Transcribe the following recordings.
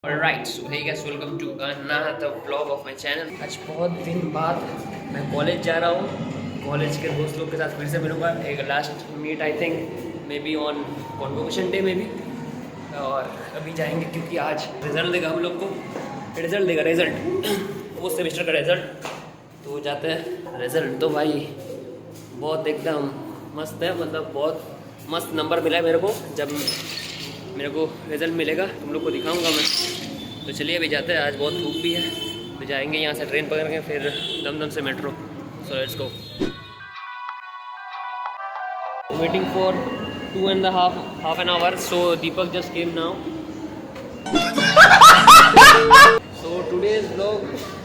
Alright, so hey guys, welcome to another vlog of my channel. आज बहुत दिन बाद मैं कॉलेज जा रहा हूँ. कॉलेज के दोस्त लोग के साथ फिर से मिलूँगा. एक last meet I think maybe on convocation day maybe. और अभी जाएंगे क्योंकि आज रिजल्ट देगा हम लोग को. रिजल्ट देगा वो सेमेस्टर का रिजल्ट. तो जाते हैं. रिजल्ट तो भाई बहुत एकदम मस्त है. मतलब बहुत मस्त नंबर मिला है मेरे को. जब मेरे को रिजल्ट मिलेगा तुम लोग को दिखाऊंगा मैं. तो चलिए अभी जाते हैं. आज बहुत धूप भी है. तो जाएंगे यहाँ से ट्रेन पकड़ के फिर दमदम से metro. So let's go. Waiting for 2.5 an hour. So Deepak just came now. So today's vlog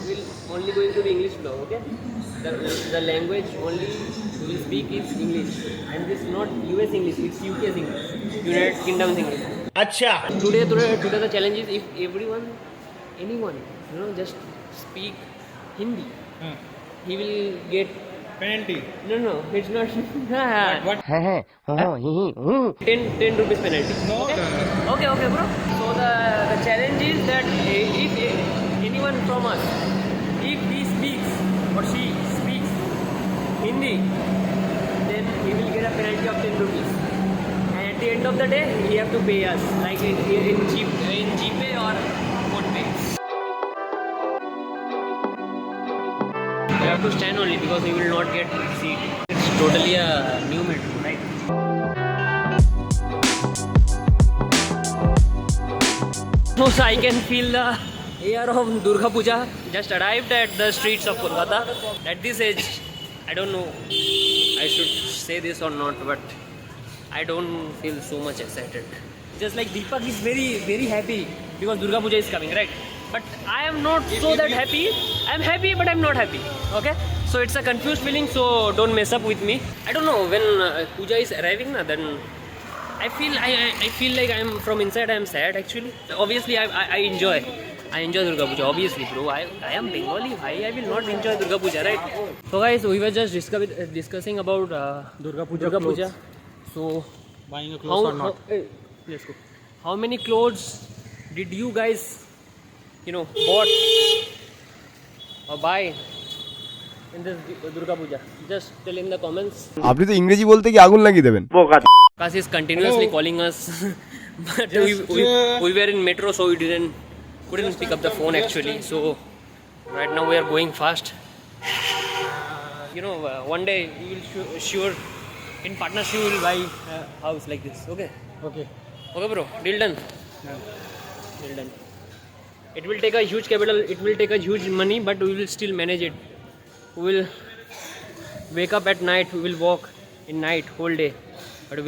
will only going to be English vlog. Okay. The language only we will speak is English, and this is not US English, it's UK's English, United Kingdom's English. Acha. Today the challenge is if anyone just speak Hindi, he will get penalty. No, it's not. What? 10 rupees penalty. No. Okay, bro. So the challenge is that if anyone from us, if he speaks or she speaks Hindi, then he will get a penalty of 10 rupees. And at the end of the day, he have to pay us, like in GPay or PhonePe. We have to stand only because we will not get seat. It's totally a new metro, right? So I can feel the air of Durga Puja. Just arrived at the streets of Kolkata. At this age, I don't know I should say this or not, but I don't feel so much excited. Just like Deepak is very, very happy because Durga Puja is coming, right? But I am not so that happy. I'm happy, but I'm not happy. Okay? So it's a confused feeling, so don't mess up with me. I don't know, when Puja is arriving, then I feel like I'm from inside. I'm sad actually. Obviously, I enjoy Durga Puja. Obviously, bro. I am Bengali. I will not enjoy Durga Puja, right? So guys, we were just discussing about Durga Puja. So buying a clothes or not? Hey, let's go. How many clothes did you guys, bought or buy in this Durga Puja? Just tell in the comments. আপনি তো ইংরেজি বলতে কি আগুন লাগিয়ে দেবেন. Kasi is continuously calling us, but we were in metro, so we couldn't pick up the phone actually. So right now we are going fast. One day we will sure in partnership we will buy a house like this. Okay, bro. Deal done. Deal done. It will take a huge capital. It will take a huge money, but we will still manage it. We will wake up at night. We will walk in night whole day. But we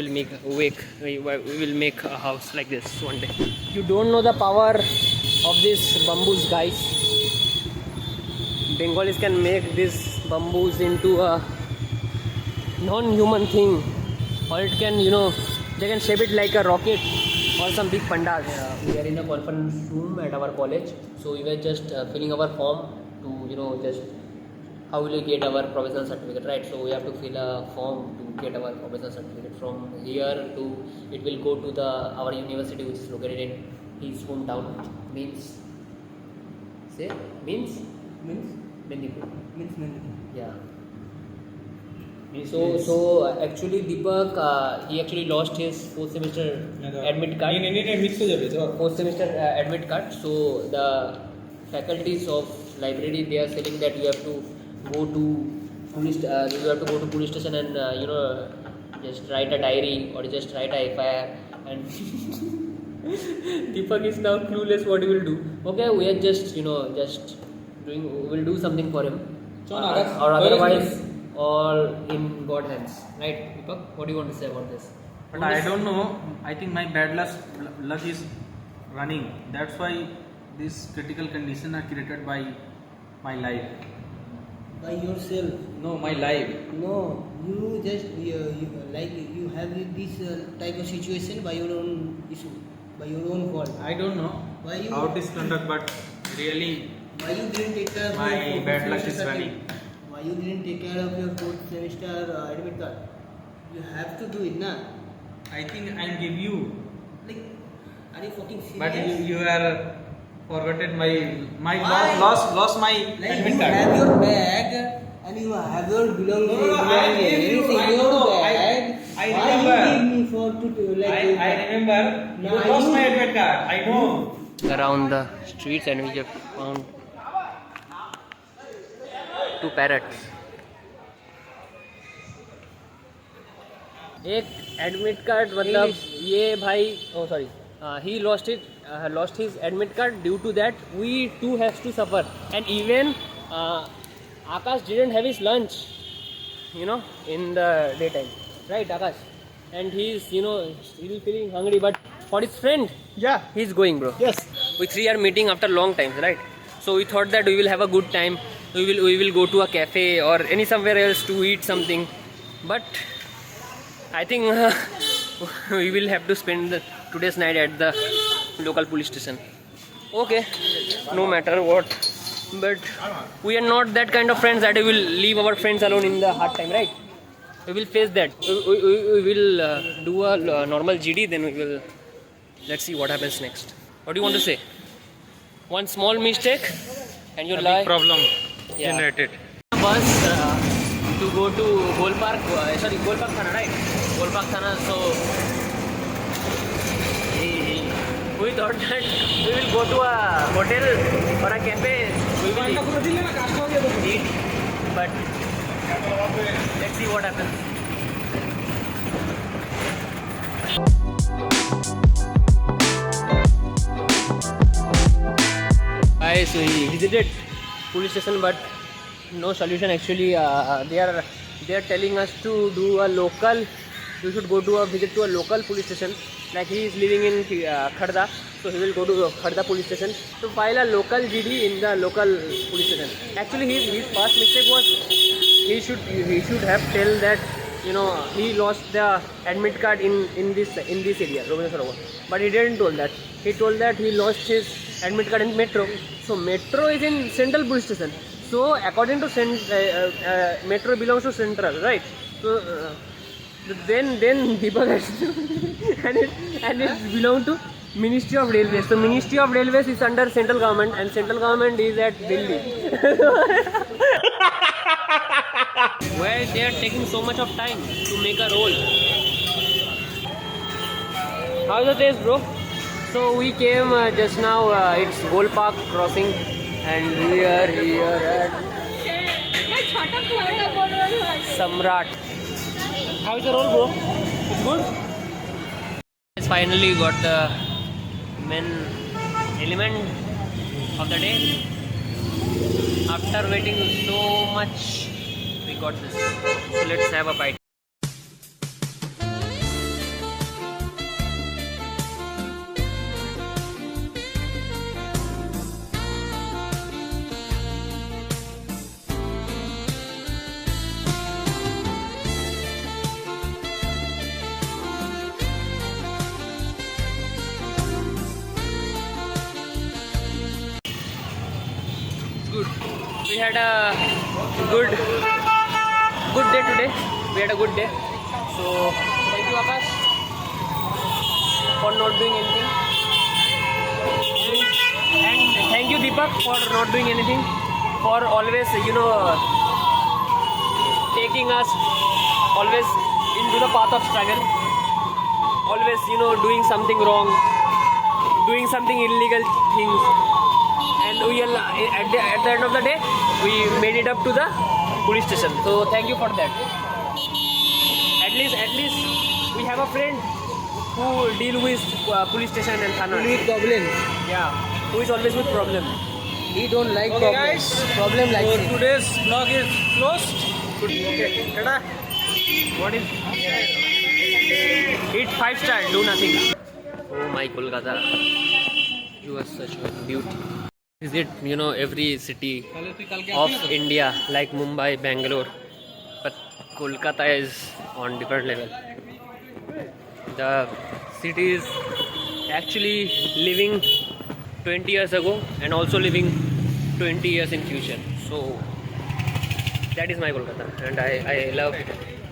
will make a house like this one day. You don't know the power of these bamboos, guys. Bengalis can make these bamboos into a non-human thing, or it can, they can shape it like a rocket or some big pandals. We are in a conference room at our college, so we were just filling our form to, just how will you get our professional certificate, right? So we have to fill a form to get our professional certificate. From here to it will go to our university, which is located in his hometown. Means Mendipur. Yeah. So actually Deepak he actually lost his 4th semester admit card. 4th semester admit card. So the faculties of library, they are saying that you have to go to police station and just write a diary or just write a FIR. And Deepak is now clueless what he will do. Okay, we are just we will do something for him, or otherwise all in God's hands, right? Deepak, what do you want to say about this? But I don't know. I think my bad luck is running. That's why these critical conditions are created by my life. By yourself? No, my life. No, you just you have this type of situation by your own issue, by your own fault. I don't know Why you? how it is conducted, but really Why you didn't take care of my your bad luck is semester running. certificate? Why you didn't take care of your 4th semester admit card? You have to do it, na? I think I'll give you. Like, are you fucking serious? But you are forgotten lost my Like admit you card. have your bag and you have your belongings gave you, in I your know, bag. I Why remember. you give me for to like? I remember you Nah, lost you- my admit card. I know. Around the streets, and we have found two parrots. एक admit card मतलब ये भाई sorry he lost his admit card. Due to that we too has to suffer, and even Akash didn't have his lunch, in the daytime, right Akash? And he's still feeling hungry, but for his friend he's going, bro. Yes. We three are meeting after long times, right? So we thought that we will have a good time. We will go to a cafe or somewhere else to eat something, but I think we will have to spend today's night at the local police station. Okay, no matter what, but we are not that kind of friends that we will leave our friends alone in the hard time, right? We will face that. We will do a normal GD, then we will, let's see what happens next. What do you want to say? One small mistake and your life Problem Yeah. generated. bus to go to Golpark Thana, right? Golpark Thana. So we thought that we will go to a hotel or a cafe. We will eat, but let's see what happens. Guys, we visited police station, but no solution actually. They are telling us to do a local. We should go to a visit to a local police station. Like he is living in Kharda, so he will go to Kharda police station to file a local GD in the local police station. Actually, his first mistake was he should have tell that he lost the admit card in this area, Robinson Sarovar. But he didn't told that. He told that he lost his admit card in Metro. So Metro is in Central police station. So according to Metro belongs to Central, right? So then Deepak has to and it belongs to Ministry of Railways. So Ministry of Railways is under central government, and central government is at Delhi. Where they are taking so much of time to make a roll. How is the taste, bro? So we came just now. It's Golpark crossing, and here at Samrat. How is the roll, bro? It's good. It's finally got the main element of the day. After waiting so much, we got this. So let's have a bite. Good. We had a good day today. We had a good day. So thank you, Akash, for not doing anything. And thank you, Deepak, for not doing anything. For always, taking us always into the path of struggle. Always, doing something wrong, doing something illegal things. And we are, at the end of the day, we made it up to the police station. So thank you for that. At least we have a friend who deal with police station and thana. With problem. Yeah, who is always with problem. He don't like Okay, problem. guys. Problem like So him. today's vlog is closed. Okay, tada. What is? Eat 5-star, do nothing. Oh my Kolkata, you are such a beauty. Visit, every city of India like Mumbai, Bangalore, but Kolkata is on different level. The city is actually living 20 years ago and also living 20 years in future. So that is my Kolkata, and I love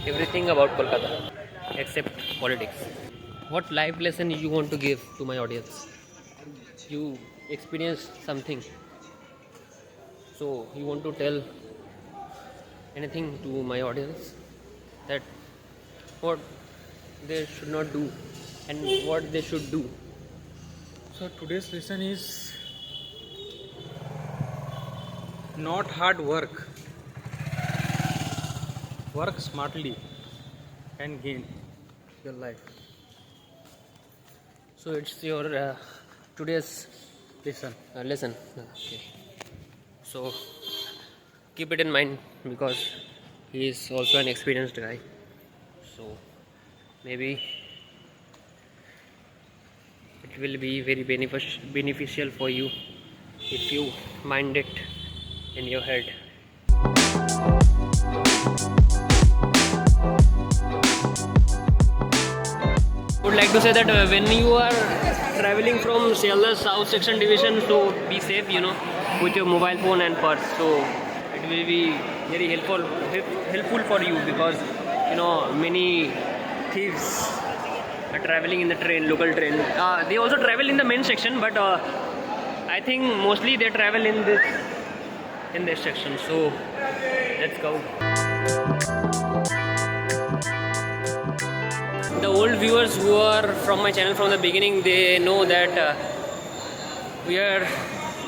everything about Kolkata except politics. What life lesson you want to give to my audience? experienced something. So you want to tell anything to my audience that what they should not do and what they should do? So today's lesson is not hard work. Work smartly and gain your life. So it's your today's Listen. lesson. Okay. So keep it in mind because he is also an experienced guy. So maybe it will be very beneficial for you if you mind it in your head. Would like to say that when you are traveling from Sealdah South Section Division, so be safe, with your mobile phone and purse. So it will be very helpful for you because many thieves are traveling in the train, local train. They also travel in the main section, but I think mostly they travel in this section. So let's go. The old viewers who are from my channel from the beginning, they know that we are,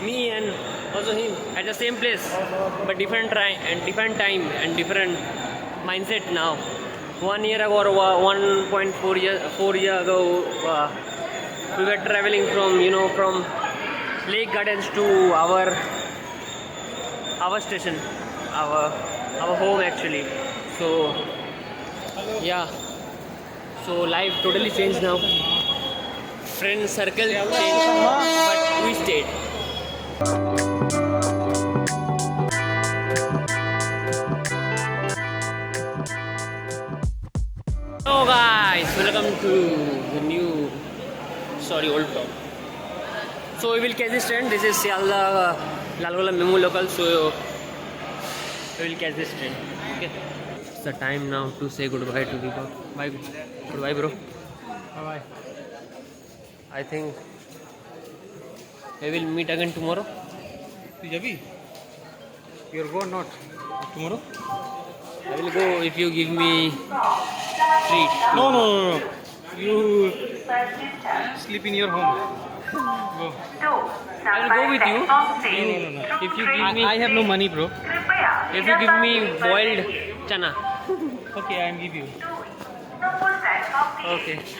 me and also him, at the same place, but different time and different mindset now. 1 year ago or 1.4 year ago, we were traveling from Lake Gardens to our station, our home actually. So yeah. So life totally changed now. Friend circle changed, but we stayed. Hello guys, welcome to the old vlog. So we will catch this train. This is Sealdah Lalgola Memo local. So we will catch this train. Okay. It's the time now to say goodbye to Deepak. Bye. Goodbye, bro. Bye. I think we will meet again tomorrow. Javi, you're going not tomorrow? I will go if you give me treat. No. You sleep in your home. Go. I will go with you. No. If you give me, I have no money, bro. if you give me boiled chana. Okay, I will give you. Okay.